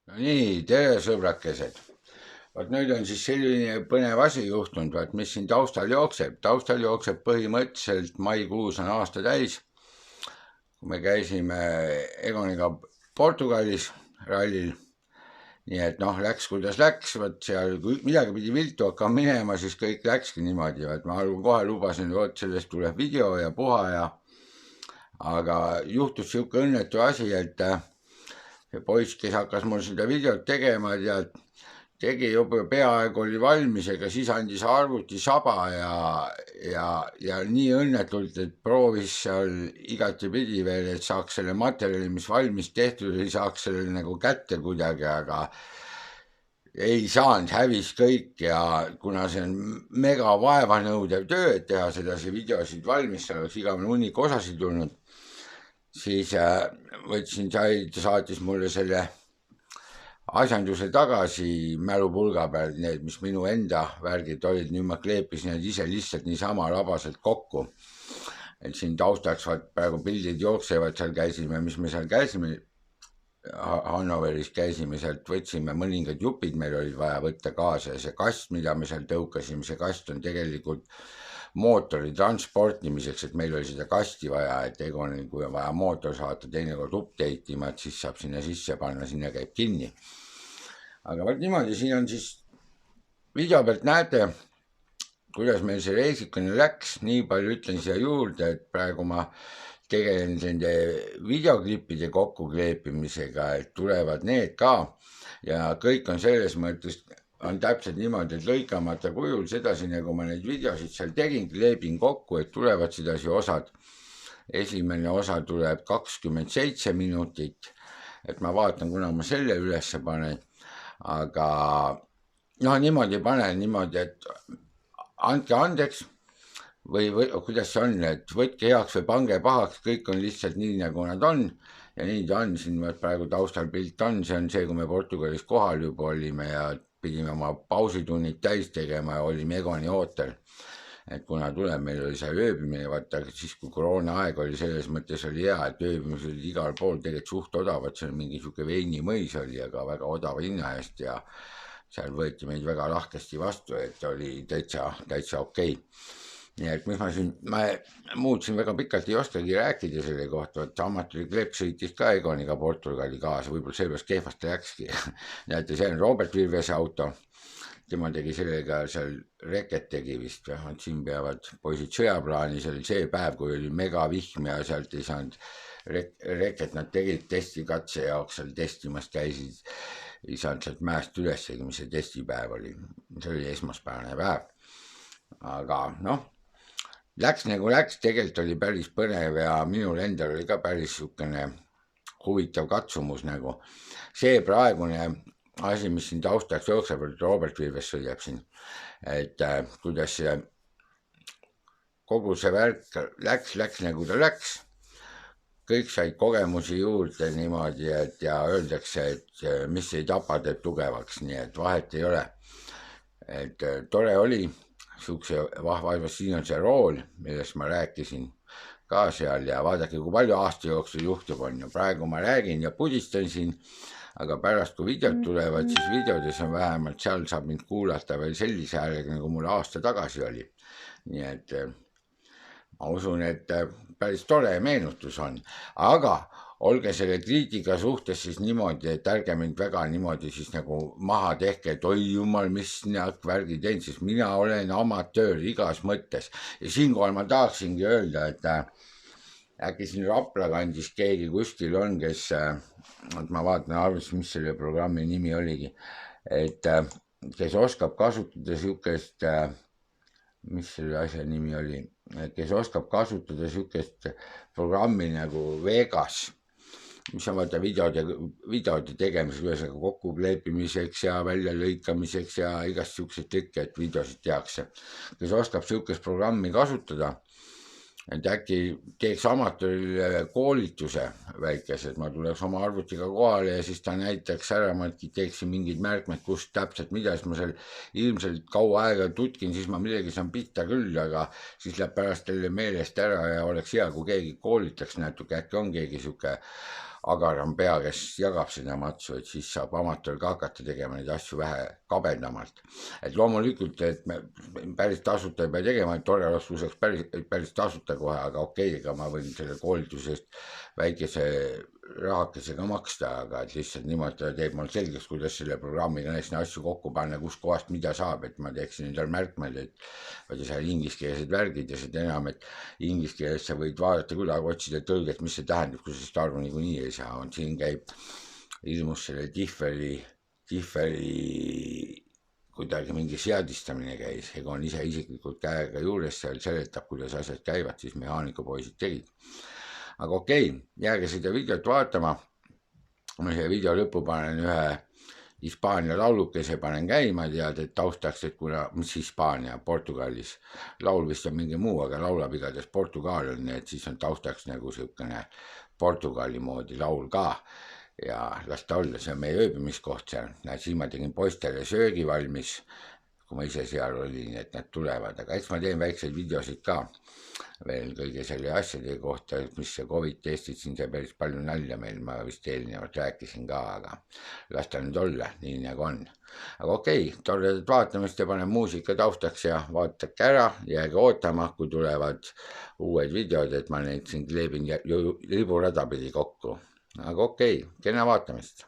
No nii, tere sõbrakesed. Vaat nüüd on siis selline põnev asi juhtunud, vaat mis siin taustal jookseb. Taustal jookseb põhimõtteliselt maikuus on aasta täis, kui me käisime Egoniga Portugalis rallil. Nii et noh, läks kuidas läks, vaat seal kui midagi pidi viltu hakkama minema, siis kõik läkski niimoodi, vaat ma kohe lubasin, vot sellest tuleb video ja puha ja aga juhtus sihuke õnnetu asi, et see poiss, kes hakkas mul seda videot tegema, tead, tegi juba peaaegu oli valmis, ega siis andis arvuti saba ja nii õnnetult, et proovis seal igatepidi veel, et saaks selle materjali, mis valmis tehtud, ei saaks selle nagu kätte kuidagi, aga ei saanud, hävis kõik ja kuna see on mega vaevanõudev töö, et teha sedasi videosid valmis, seal oleks igavene hunnik osasid tulnud, siis võtsin, saatis mulle selle asjanduse tagasi mälupulga peal, need, mis minu enda värgid olid, nüüd ma kleepisin need ise lihtsalt niisama labaselt kokku. Et siin taustaks praegu pildid jooksevad, seal käisime, mis me seal käisime, Hannoveris käisime, sealt võtsime mõningad jupid, meil olid vaja võtta kaasa ja see kast, mida me seal tõukasime, see kast on tegelikult mootori transportimiseks, et meil oli seda kasti vaja, et Egonil, kui on vaja mootor saata teinekord update ima, et siis saab sinna sisse panna, sinna käib kinni. Aga vaat niimoodi, siin on siis video pealt näete, kuidas meil see reisikene läks, nii palju ütlen siia juurde, et praegu ma tegelen nende videoklippide kokkukleepimisega, et tulevad need ka ja kõik on selles mõttes on täpselt niimoodi, et lõikamata kujul sedasi, nagu ma neid videosid seal tegin, kleebin kokku, et tulevad sedasi osad. Esimene osa tuleb 27 minutit, et ma vaatan, kuna ma selle ülesse panen, aga noh, niimoodi panen niimoodi, et andke andeks või kuidas see on, et võtke heaks või pange pahaks, kõik on lihtsalt nii, nagu nad on ja nii ta on, siin praegu taustal pilt on, see on see, kui me Portugalis kohal juba olime ja pidime oma pausitunnid täis tegema ja olime Egoni ootel, et kuna tuleb, meil oli seal ööbimine, vaata siis kui koroona aeg oli, selles mõttes oli hea, et ööbimised olid igal pool tegelikult suht odavad, see on mingi sihuke veinimõis oli, aga väga odava hinna eest ja seal võeti meid väga lahkesti vastu, et oli täitsa okei. Nii et mis ma muud siin väga pikalt ei oskagi rääkida selle kohta, et amatööri Kleep sõitis ka Egoniga Portugali kaasa, võib-olla sellepärast kehvasti läkski. Näete, see on Robert Virvese auto, tema tegi sellega seal reket tegi vist, siin peavad poisid sõjaplaani, see oli see päev, kui oli megavihm ja sealt ei saanud reket, nad tegid testikatse jaoks seal testimas käisid, ei saanud sealt mäest ülessegi, mis see testipäev oli, see oli esmaspäevane päev, aga noh, läks nagu läks, tegelikult oli päris põnev ja minul endal oli ka päris niisugune huvitav katsumus nagu. See praegune asi, mis siin taustaks jookseb, Robert Virves sõidab siin, et kuidas kogu see värk läks nagu ta läks. Kõik said kogemusi juurde niimoodi, et ja öeldakse, et mis ei tapa, teeb tugevaks, nii et vahet ei ole. Et tore oli. Siukse vahva, siin on see rool, millest ma rääkisin ka seal ja vaadake, kui palju aasta jooksul juhtub on ja praegu ma räägin ja pudistan siin, aga pärast kui videod tulevad, siis videodes on vähemalt seal saab mind kuulata veel sellise häälega, nagu mul aasta tagasi oli. Nii et ma usun, et päris tore meenutus on, aga olge selle kriitika suhtes siis niimoodi, et ärge mind väga niimoodi siis nagu maha tehke, et oi jumal, mis värgi teen, siis mina olen amatöör igas mõttes. Ja siinkohal ma tahaksingi öelda, et äkki siin Rapla kandis keegi kuskil on, kes, ma vaatan arvus, mis selle programmi nimi oligi, et kes oskab kasutada siukest, mis selle asja nimi oli, kes oskab kasutada siukest programmi nagu Vegas, mis on vaata videode tegemiseks, ühesõnaga kokkukleepimiseks ja väljalõikamiseks ja igast siukseid tõkke, et videosid tehakse. Kes oskab siukest programmi kasutada, et äkki teeks amatöörile koolituse väikese, et ma tuleks oma arvutiga kohale ja siis ta näitaks ära, ma teeksin mingid märkmed, kus täpselt mida, siis ma seal ilmselt kaua aega tutkin, siis ma midagi saan pihta küll, aga siis läheb pärast jälle meelest ära ja oleks hea, kui keegi koolitaks natuke, äkki on keegi siuke agaram pea, kes jagab seda matsu, et siis saab amatöör ka hakata tegema neid asju vähe kabedamalt. Et loomulikult, et me päris tasuta ei pea tegema, et tore oleks kuseks päris tasuta kohe, aga okei, ega ma võin selle koolitusest väikese rahakesega maksta, aga et lihtsalt niimoodi ta teeb mul selgeks, kuidas selle programmiga näiteks asju kokku panna, kus kohast mida saab, et ma teeksin endal märkmed, et vaata seal ingliskeelsed värgid ja seda enam, et ingliskeeles sa võid vaadata kuidagi otsida tõlget, mis see tähendab, kui sa seda aru niikuinii ei saa. Siin käib, ilmus selle Differi kuidagi mingi seadistamine käis, ega on ise isiklikult käega juures seal seletab, kuidas asjad käivad, siis mehaanikupoisid tegid. Aga okei, jääge seda videot vaatama. Ma selle video lõppu panen ühe Hispaania laulukese panen käima, tead, et taustaks, et kuna, mis Hispaania, Portugalis, laul vist on mingi muu, aga laulab igatahes Portugal on, et siis on taustaks nagu siukene Portugali moodi laul ka. Ja las ta olla, see on meie ööbimiskoht seal. Siis ma tegin poistele söögi valmis, kui ma ise seal olin, et nad tulevad, aga eks ma teen väikseid videosid ka veel kõige selle asjade kohta, mis see COVID testid, siin see päris palju nalja meil, ma vist eelnevalt rääkisin ka, aga las ta nüüd olla, nii nagu on. Aga okei, toredat vaatamist ja panen muusika taustaks ja vaatage ära, jääge ootama, kui tulevad uued videod, et ma neid siin kleebin riburada pidi kokku. Aga okei, kena vaatamist.